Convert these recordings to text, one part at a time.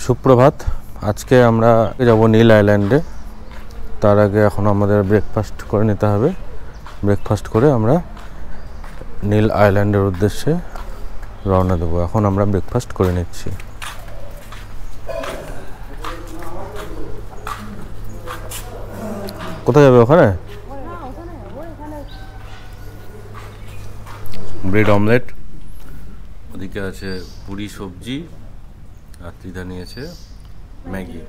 সুপ্রভাত। আজকে আমরা যাব নীল আইল্যান্ডে। তার আগে এখন আমাদের ব্রেকফাস্ট করে নিতে হবে। ব্রেকফাস্ট করে আমরা নীল আইল্যান্ডের উদ্দেশ্যে রওনা দেবো। এখন আমরা ব্রেকফাস্ট করে নিচ্ছি। কোথায় যাবে? ওখানে ব্রেড অমলেট, ওদিকে আছে পুরি সবজি, আর ত্রিধা নিয়েছে ম্যাগি।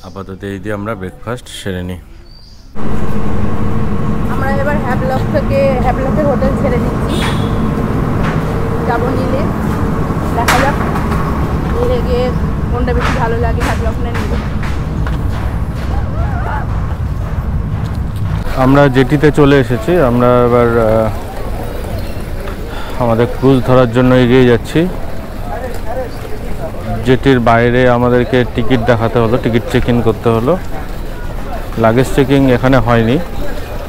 আপাতত এই দিয়ে আমরা ব্রেকফাস্ট সেরে নিই। আমরা এবার হ্যাভলকের হোটেল ছেড়ে দিচ্ছি, যাবো নীলে। দেখা যাক নীলে গিয়ে কোনটা বেশি ভালো লাগে, হ্যাভলক না নীলে। আমরা জেটিতে চলে এসেছি। আমরা এবার আমাদের ক্রুজ ধরার জন্য এগিয়ে যাচ্ছি। জেটির বাইরে আমাদেরকে টিকিট দেখাতে হলো, টিকিট চেক ইন করতে হলো। লাগেজ চেকিং এখানে হয়নি,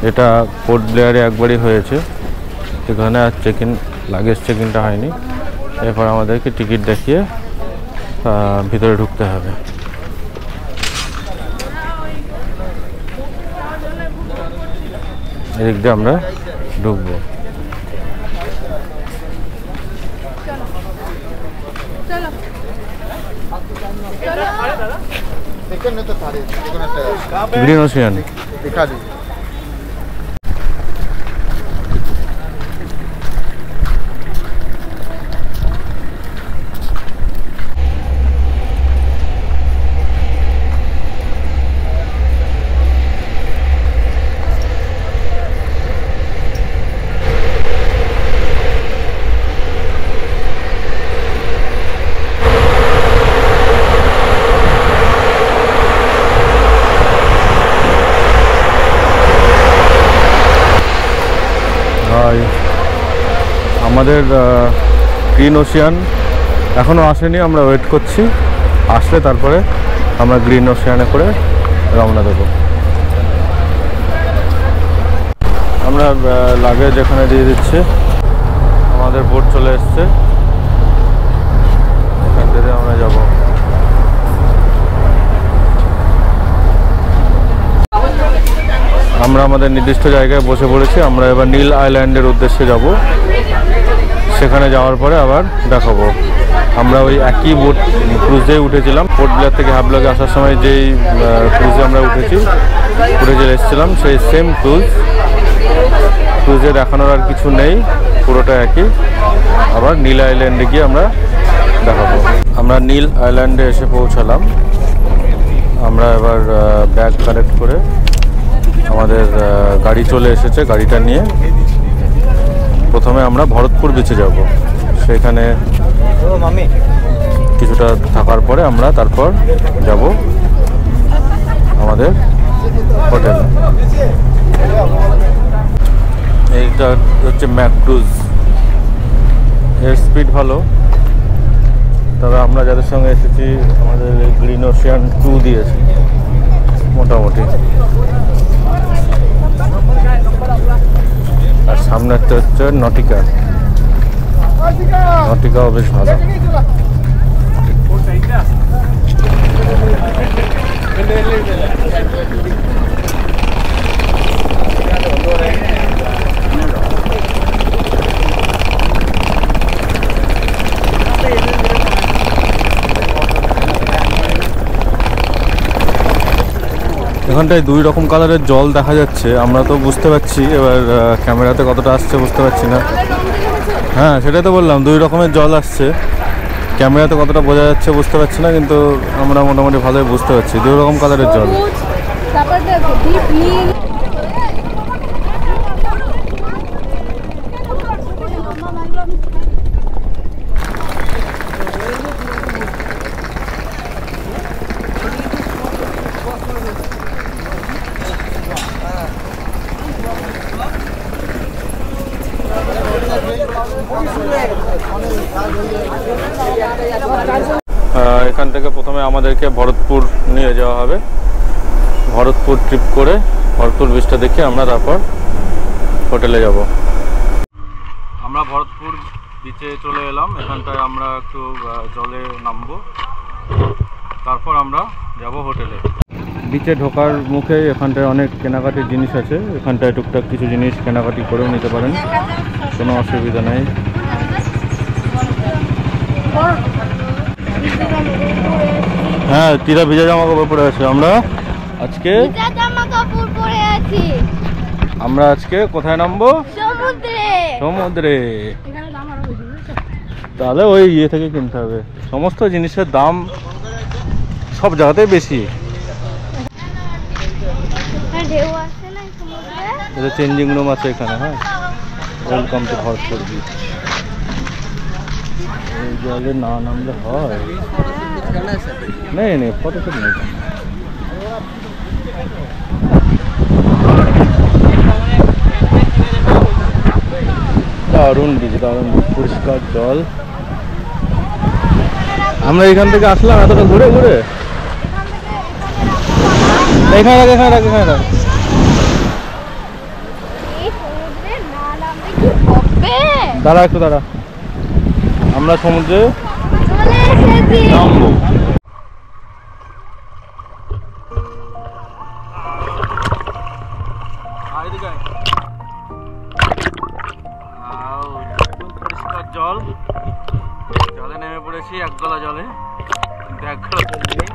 এটা পোর্ট ব্লেয়ারে একবারই হয়েছে। এখানে আর লাগেজ চেকিংটা হয়নি। এরপর আমাদেরকে টিকিট দেখিয়ে ভিতরে ঢুকতে হবে। এদিক দিয়ে আমরা ঢুকবো। গ্রিন ওশিয়ান আমাদের গ্রিন ওশিয়ান এখনও আসেনি, আমরা ওয়েট করছি। আসলে তারপরে আমরা গ্রিন ওশিয়ানে করে রওনা দেব। আমরা লাগেজ এখানে দিয়ে দিচ্ছি। আমাদের বোট চলে এসছে, এখান থেকে আমরা যাব। আমরা আমাদের নির্দিষ্ট জায়গায় বসে পড়েছি। আমরা এবার নীল আইল্যান্ডের উদ্দেশ্যে যাব। সেখানে যাওয়ার পরে আবার দেখাবো। আমরা ওই একই বোট ক্রুজে উঠেছিলাম। পোর্ট ব্লেয়ার থেকে হ্যাভলকে আসার সময় যেই ক্রুজে আমরা উঠে চলে এসেছিলাম, সেই সেম ক্রুজে দেখানোর আর কিছু নেই, পুরোটা একই। আবার নীল আইল্যান্ডে গিয়ে আমরা দেখাবো। আমরা নীল আইল্যান্ডে এসে পৌঁছালাম। আমরা এবার ব্যাগ কালেক্ট করে আমাদের গাড়ি চলে এসেছে। গাড়িটা নিয়ে প্রথমে আমরা ভরতপুর বিচে যাব। সেখানে কিছুটা থাকার পরে আমরা তারপর যাব আমাদের হোটেলে। এইটা হচ্ছে ম্যাক্রুজ, এর স্পিড ভালো। তবে আমরা যাদের সঙ্গে এসেছি আমাদের গ্রিন ওশিয়ান 2 দিয়েছে মোটামুটি। আর সামনে একটা হচ্ছে নটিকাও বেশ ভালো। এখানটায় 2 রকম কালারের জল দেখা যাচ্ছে, আমরা তো বুঝতে পারছি। এবার ক্যামেরাতে কতটা আসছে বুঝতে পারছি না। হ্যাঁ, সেটাই তো বললাম, 2 রকমের জল আসছে। ক্যামেরাতে কতটা বোঝা যাচ্ছে বুঝতে পারছি না, কিন্তু আমরা মোটামুটি ভালোই বুঝতে পারছি 2 রকম কালারের জল। এখান থেকে প্রথমে আমাদেরকে ভরতপুর নিয়ে যাওয়া হবে। ভরতপুর ট্রিপ করে ভরতপুর বিচটা দেখে আমরা তারপর হোটেলে যাব। আমরা ভরতপুর বিচে চলে এলাম। এখানটায় আমরা একটু জলে নামবো। তারপর আমরা যাব হোটেলে। বিচে ঢোকার মুখে এখানটায় অনেক কেনাকাটির জিনিস আছে, এখানটায় টুকটাক কিছু জিনিস কেনাকাটি করেও নিতে পারেন, কোনো অসুবিধা নেই। হ্যাঁ, তিরা ভিজা জামা কাপড় পরে আছে। আমরা আজকে আমরা আজকে কোথায় নামবো? সমুদ্রে। তাহলে ওই ইয়ে থেকে কিনতে হবে, সমস্ত জিনিসের দাম সব জায়গাতেই বেশি। এটা চেঞ্জিং রুম আছে এখানে। হ্যাঁ, ওয়েলকাম টু ভরতপুর বিচ। এই জলে না নামলে হয়? নেই নেই, ফটোশুট নেই। দারুণ বিচ, দারুণ পরিষ্কার জল। আমরা এখান থেকে আসলাম এতটা ঘুরে ঘুরে। এখানে রাখ, এখানে রাখ, এখানে রাখ। দাঁড়া একটু দাঁড়া, আমরা সমুদ্রে নামবো। পরিষ্কার জল, জলে নেমে পড়েছি এক গলা জলে, কিন্তু এক গলা জল নেই।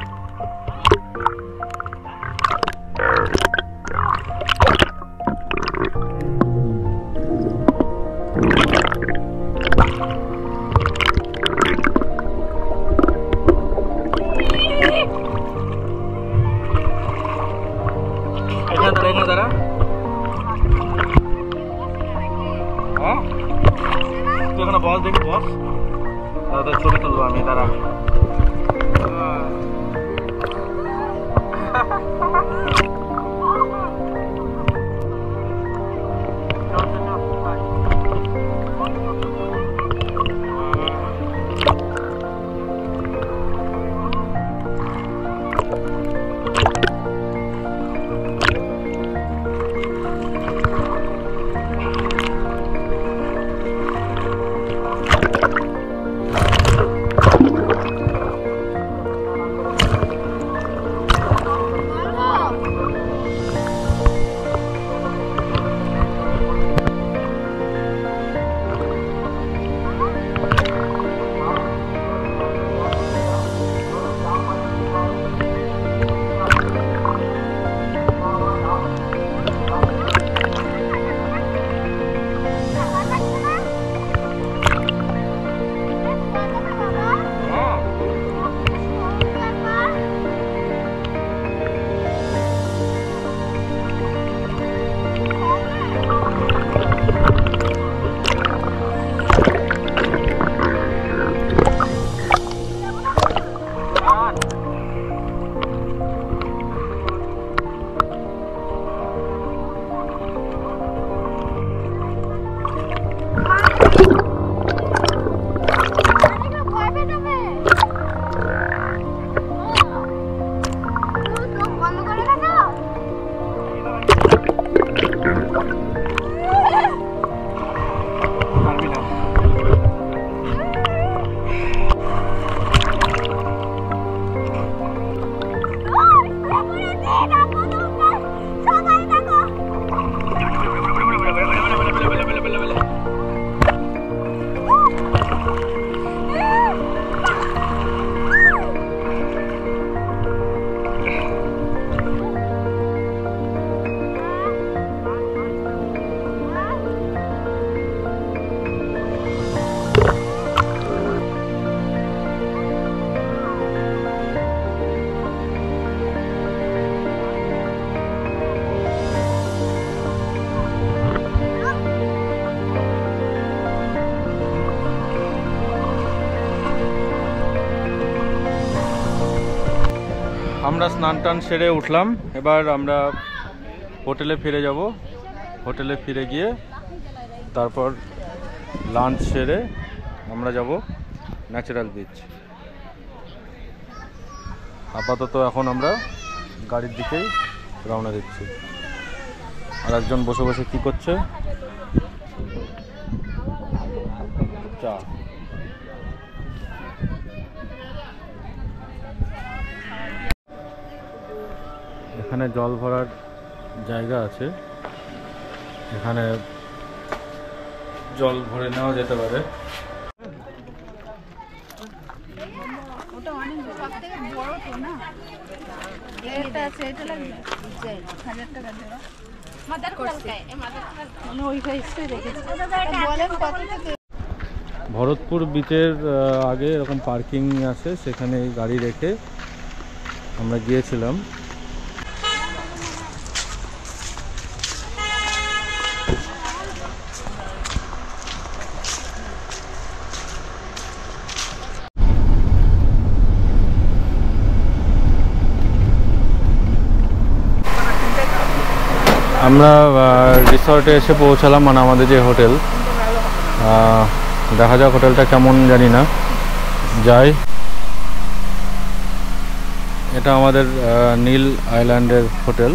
দাঁড়া, হ্যাঁ তুই এখানে বস, দেখি বস, দাদা ছবি তুলবো আমি। দাঁড়া, আমরা স্নান টান সেরে উঠলাম। এবার আমরা হোটেলে ফিরে যাব। হোটেলে ফিরে গিয়ে তারপর লাঞ্চ সেরে আমরা যাব ন্যাচারাল বিচ। আপাতত এখন আমরা গাড়ির দিকেই রওনা দিচ্ছি। আর একজন বসে বসে কি করছে? চা। এখানে জল ভরার জায়গা আছে, এখানে জল ভরে নেওয়া যেতে পারে। ওটা অনেক সবথেকে বড় তো না, এটা আছে, এটা লাগবে 1000 টাকা দেওয়া মাদার কোলকায় এই মাদার মানে ওই সাইজে রেখেছি। বলেন কত থেকে? ভরতপুর বিচের আগে এরকম পার্কিং আছে, সেখানে গাড়ি রেখে আমরা গিয়েছিলাম। আমরা রিসর্টে এসে পৌঁছালাম, মানে আমাদের যে হোটেল, দেখা যাক হোটেলটা কেমন জানি না, যাই। এটা আমাদের নীল আইল্যান্ডের হোটেল।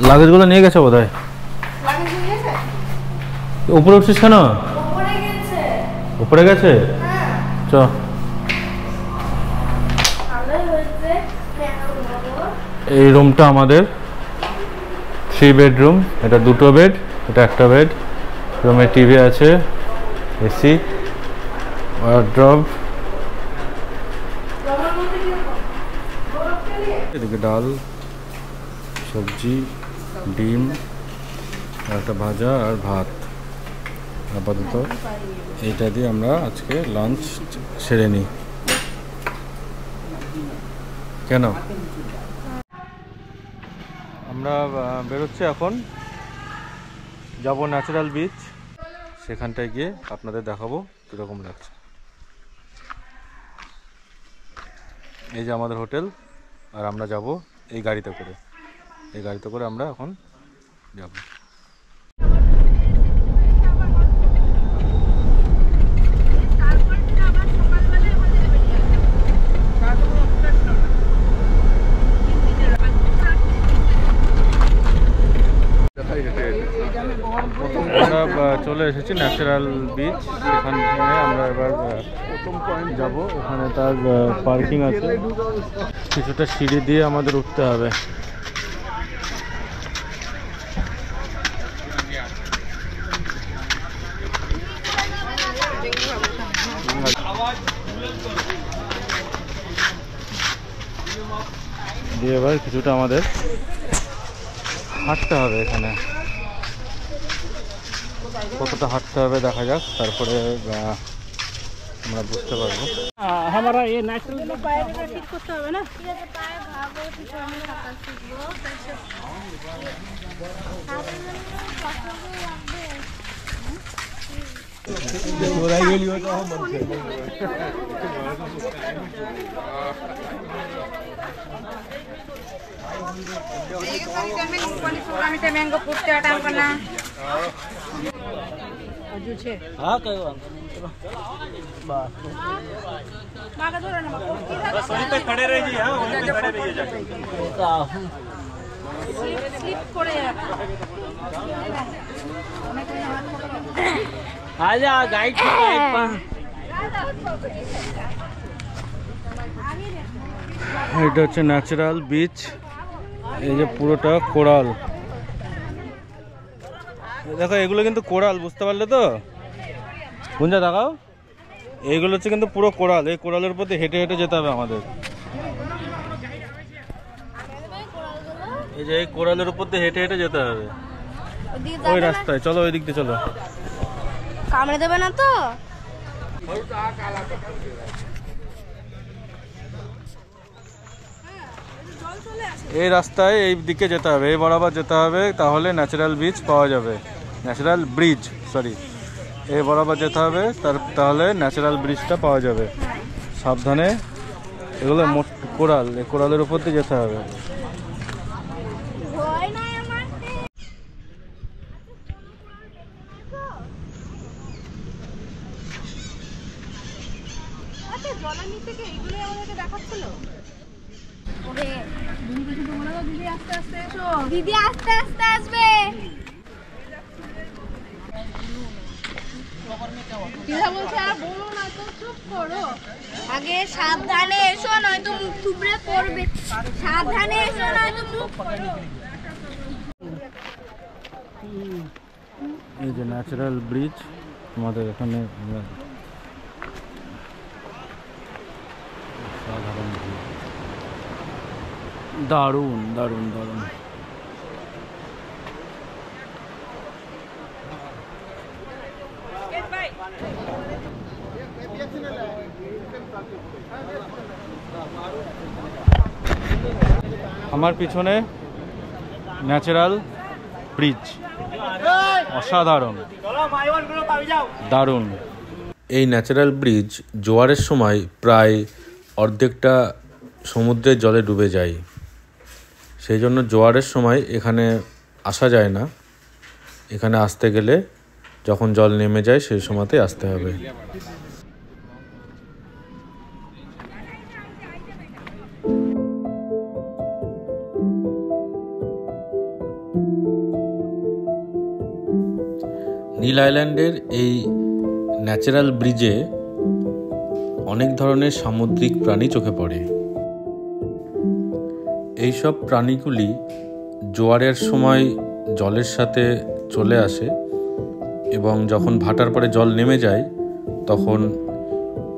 লাগেজগুলো নিয়ে গেছে বোধ হয়। উপরে উঠছিস কেন? উপরে গেছে, চ। এই রুমটা আমাদের 3 বেডরুম, এটা 2টো বেড, এটা একটা বেড। রুমে টিভি আছে, এসি, ওয়ার্ড্রব, এদিকে ডাল, সবজি, ডিম, একটা ভাজা আর ভাত। আপাতত এইটা দিয়ে আমরা আজকে লাঞ্চ সেরে নিই। কেন আমরা বেরোচ্ছি এখন, যাব ন্যাচারাল বিচ, সেখানটায় গিয়ে আপনাদের দেখাবো কীরকম লাগছে। এই যে আমাদের হোটেল, আর আমরা যাব এই গাড়িতে করে, এই গাড়িতে করে আমরা এখন যাব। আমরা চলে এসেছি ন্যাচারাল বিচ, সেখানে আমরা এবার যাব। ওখানে তার পার্কিং আছে, কিছুটা সিঁড়ি দিয়ে আমাদের উঠতে হবে। দিয়ে এবার কিছুটা আমাদের হাঁটতে হবে। এখানে কতটা হাঁটতে হবে দেখা যাক, তারপরে আমরা বুঝতে পারবো। हमारा ये नेचुरल পায়টা ঠিক করতে হবে না? ঠিক আছে, পায়ে ভাবো কিছু আমি সাঁতার শিখবো, হাতের জন্য কষ্ট করে লাগবে। मैंगो पुट्टे हटाम करना हजू छे। हाँ कई बात बस मागा थोड़ा ना बस वहीं पे खड़े रहिए। हाँ वहीं पे खड़े रहिए जाके स्लिप करे यार आजा गाइड এটা হচ্ছে ন্যাচারাল বিচ। এই যে পুরোটা কোরাল, দেখো এগুলো কিন্তু কোরাল, বুঝতে পারলে তো? গুঞ্জা দেখাও, এইগুলো হচ্ছে কিন্তু পুরো কোরাল। এই কোরালের উপর দিয়ে হেঁটে হেঁটে যেতে হবে আমাদের। এই যে এই কোরালের উপর দিয়ে হেঁটে হেঁটে যেতে হবে ওই রাস্তায়। চলো ওই দিক দিয়ে চলো। কামড়ে দেবে না তো? এই রাস্তায় এই দিকে যেতে হবে, এই বরাবর যেতে হবে, তাহলে ন্যাচারাল বিচ পাওয়া যাবে। ন্যাচারাল ব্রিজ, সরি, এই বরাবর যেতে হবে, তাহলে ন্যাচারাল ব্রিজটা পাওয়া যাবে। সাবধানে, এগুলো কোরাল, এই কোরালের উপর দিয়ে যেতে হবে। ভয় নাই আমার। আচ্ছা জলের নিচে কি এইগুলো আমাদেরকে দেখাচ্ছিল? ওরে দিদি কিছু তোমরা তো দিদি আস্তে আস্তে এসো। দিদি আস্তে আস্তে আসবে। দিদা বলছে আর বলো না তো, চুপ করো। আগে সাবধানে এসো, নয়তো মুখ থুবড়ে পড়বে। সাবধানে এসো, নয়তো মুখ এই যে ন্যাচারাল ব্রিজ আমাদের এখানে সাধারণ দারুণ দারুণ দারুণ। আমার পিছনে ন্যাচারাল ব্রিজ, অসাধারণ দারুণ। এই ন্যাচারাল ব্রিজ জোয়ারের সময় প্রায় অর্ধেকটা সমুদ্রের জলে ডুবে যায়, সেই জন্য জোয়ারের সময় এখানে আসা যায় না। এখানে আসতে গেলে যখন জল নেমে যায় সেই সময়তেই আসতে হবে। নীল আইল্যান্ডের এই ন্যাচারাল ব্রিজে অনেক ধরনের সামুদ্রিক প্রাণী চোখে পড়ে। এইসব প্রাণীগুলি জোয়ারের সময় জলের সাথে চলে আসে এবং যখন ভাটার পরে জল নেমে যায় তখন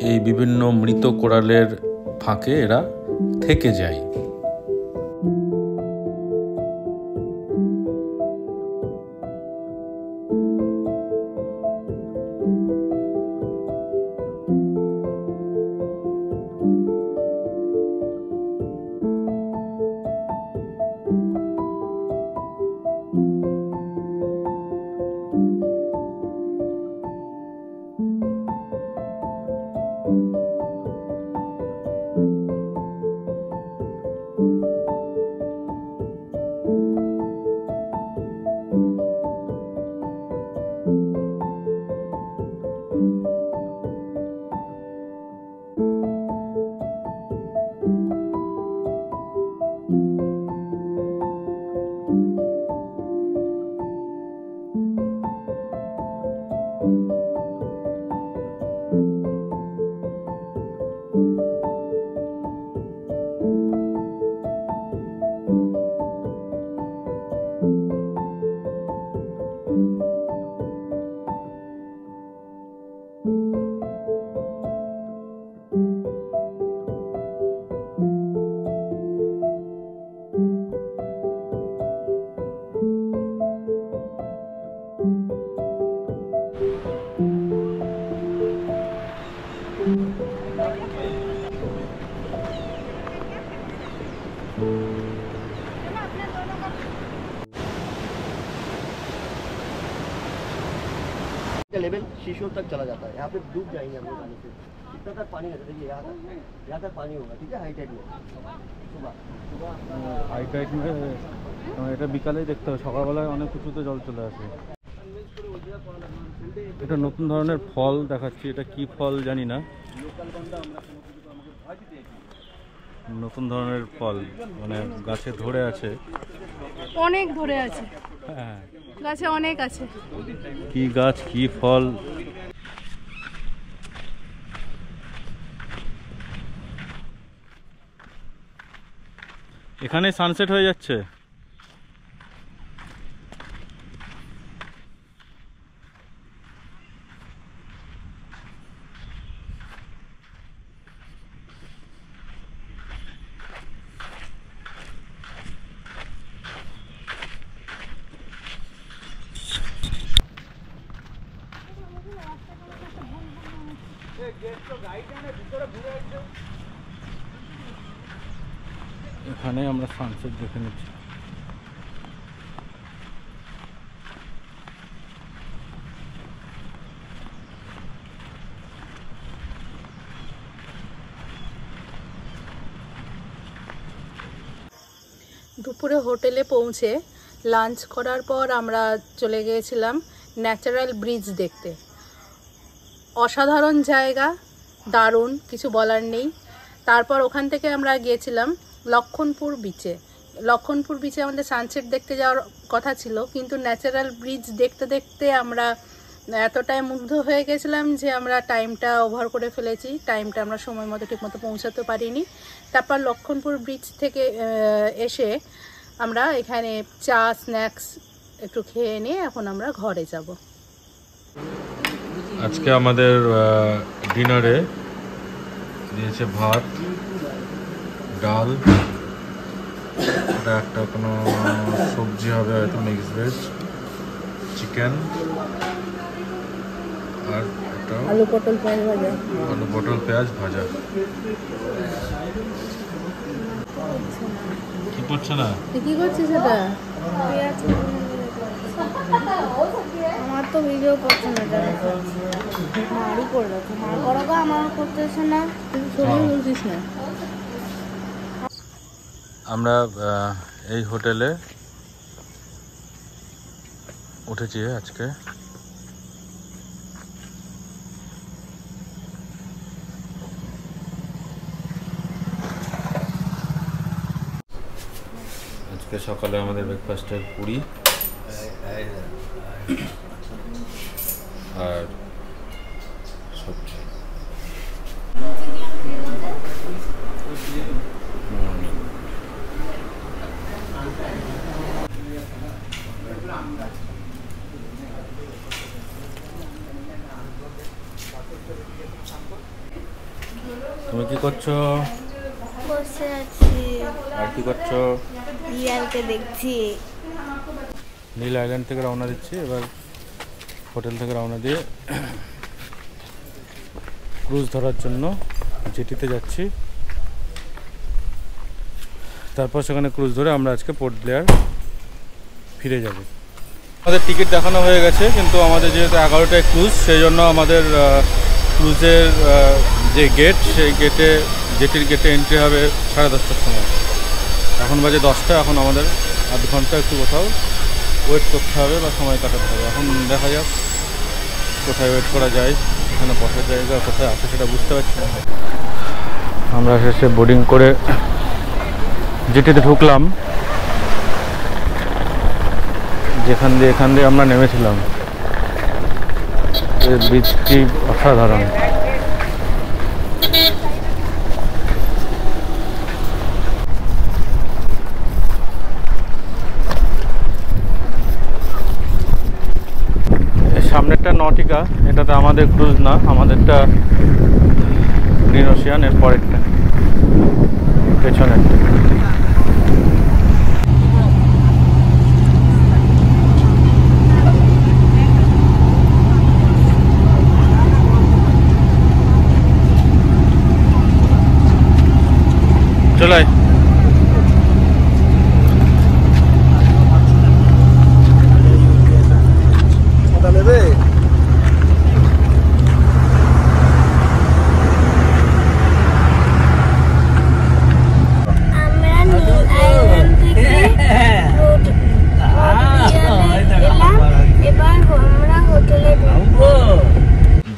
এই বিভিন্ন মৃত কোরালের ফাঁকে এরা থেকে যায়। लेवल शीशों तक चला जाता है। यहाँ पे डूब जाएंगे हम लोग पानी से, इतना तक पानी रहता है। देखिए यहाँ तक पानी होगा, ठीक है, हाई टाइड में सुबह হাই টাইড এটা বিকালেই দেখতে হবে, সকালবেলায় অনেক উঁচুতে জল চলে আসে। এটা নতুন ধরনের ফল দেখাচ্ছি, এটা কি ফল জানি না, নতুন ধরনের ফল, মানে গাছে ধরে আছে, অনেক ধরে আছে, হ্যাঁ গাছে অনেক আছে। কি গাছ কি ফল, এখানে সানসেট হয়ে যাচ্ছে। এখানে আমরা সানসেট দেখে নিচ্ছি। দুপুরে হোটেলে পৌঁছে লাঞ্চ করার পর আমরা চলে গিয়েছিলাম ন্যাচারাল ব্রিজ দেখতে। অসাধারণ জায়গা, দারুণ, কিছু বলার নেই। তারপর ওখান থেকে আমরা গিয়েছিলাম লক্ষণপুর বিচে। লক্ষণপুর বিচে আমাদের সানসেট দেখতে যাওয়ার কথা ছিল, কিন্তু ন্যাচারাল ব্রিজ দেখতে দেখতে আমরা এতটাই মুগ্ধ হয়ে গেছিলাম যে আমরা টাইমটা ওভার করে ফেলেছি, টাইমটা আমরা সময় মতো ঠিকমতো পৌঁছাতে পারিনি। তারপর লক্ষণপুর ব্রিজ থেকে এসে আমরা এখানে চা স্ন্যাক্স একটু খেয়ে নিয়ে এখন আমরা ঘরে যাব। আজকে আমাদের ডিনারে দিয়েছে ভাত, ডাল, এটা একটা কোনো সবজি হবে হয়তো, মিক্স ভেজ, চিকেন, আর একটা আলু পটল পেঁয়াজ ভাজা। আলু পটল পেঁয়াজ ভাজা। কি করছে না? তুই কি করছিস এটা? আমার তো ভিডিও করছে না, মারই করে রাখো, মার করো গো, আমার করতেছে না। তুই বলছিস না? আমরা এই হোটেলে উঠেছি আজকে। আজকে সকালে আমাদের ব্রেকফাস্টের পুরি আর সবজি। তুমি কি করছো? বসে আছি, আর কি করছো? রিয়ালকে দেখছি। নীল আইল্যান্ড থেকে রওনা দিচ্ছি এবার, হোটেল থেকে রওনা দিয়ে ক্রুজ ধরার জন্য জেটিতে যাচ্ছি। তারপর সেখানে ক্রুজ ধরে আমরা আজকে পোর্ট ব্লেয়ার ফিরে যাব। আমাদের টিকিট দেখানো হয়ে গেছে, কিন্তু আমাদের যেহেতু 11টায় ক্রুজ, সেই জন্য আমাদের ক্রুজের যে গেট, সেই গেটে জেটির গেটে এন্ট্রি হবে 10:30টার সময়। এখন বাজে 10টা, এখন আমাদের আধ ঘন্টা একটু কোথাও ওয়েট করতে হবে বা সময় কাটাতে হবে। এখন দেখা যাক কোথায় ওয়েট করা যায়, এখানে বসার জায়গা কোথায় আছে সেটা বুঝতে পারছি না। আমরা শেষে বোর্ডিং করে জেটিতে ঢুকলাম, এখান দিয়ে আমরা নেমেছিলাম। এই ব্রিজটি অসাধারণ। সামনেরটা নটিকা, এটাতে আমাদের ক্রুজ না, আমাদেরটা গ্রিন ওশিয়ান, এর পরেরটা পেছনেরটা। চলাই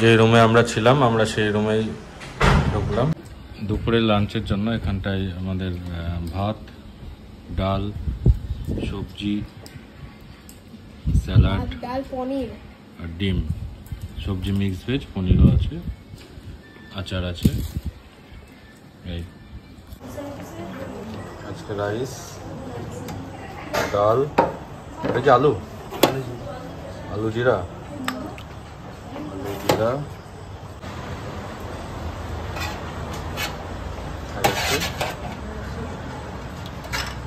যে রুমে আমরা ছিলাম, আমরা সেই রুমেই ঢুকলাম দুপুরের লাঞ্চের জন্য। এখানটায় আমাদের ভাত, ডাল, সবজি, স্যালাড, ডাল, পনির আর ডিম, সবজি মিক্স ভেজ, পনিরও আছে, আচার আছে। এই আজকে রাইস, ডাল, এটা কি আলু আলু জিরা,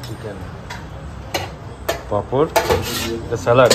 চিকেন, পাপড়, স্যালাড।